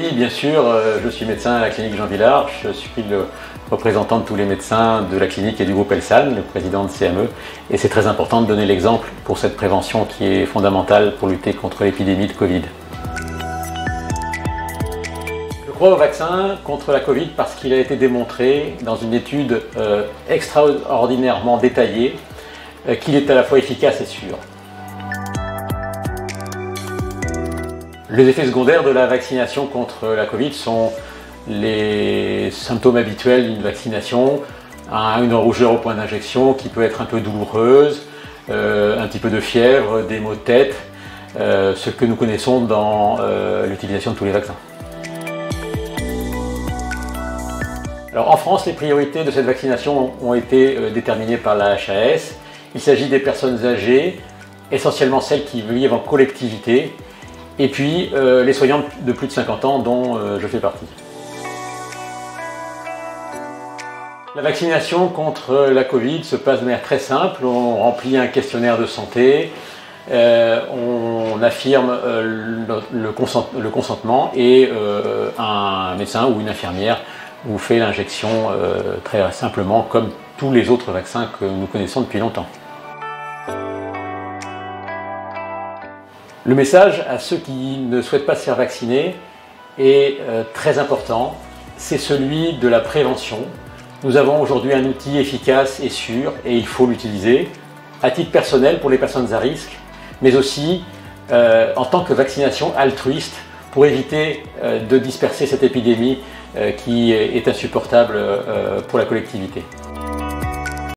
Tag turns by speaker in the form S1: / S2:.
S1: Oui, bien sûr, je suis médecin à la clinique Jean Villard, je suis le représentant de tous les médecins de la clinique et du groupe Elsan, le président de CME, et c'est très important de donner l'exemple pour cette prévention qui est fondamentale pour lutter contre l'épidémie de Covid. Je crois au vaccin contre la Covid parce qu'il a été démontré dans une étude extraordinairement détaillée qu'il est à la fois efficace et sûr. Les effets secondaires de la vaccination contre la Covid sont les symptômes habituels d'une vaccination, une rougeur au point d'injection qui peut être un peu douloureuse, un petit peu de fièvre, des maux de tête, ce que nous connaissons dans l'utilisation de tous les vaccins. Alors, en France, les priorités de cette vaccination ont été déterminées par la HAS. Il s'agit des personnes âgées, essentiellement celles qui vivent en collectivité, et puis les soignants de plus de 50 ans dont je fais partie. La vaccination contre la Covid se passe de manière très simple. On remplit un questionnaire de santé, on affirme le consentement et un médecin ou une infirmière vous fait l'injection très simplement comme tous les autres vaccins que nous connaissons depuis longtemps. Le message à ceux qui ne souhaitent pas se faire vacciner est très important, c'est celui de la prévention. Nous avons aujourd'hui un outil efficace et sûr et il faut l'utiliser à titre personnel pour les personnes à risque, mais aussi en tant que vaccination altruiste pour éviter de disperser cette épidémie qui est insupportable pour la collectivité.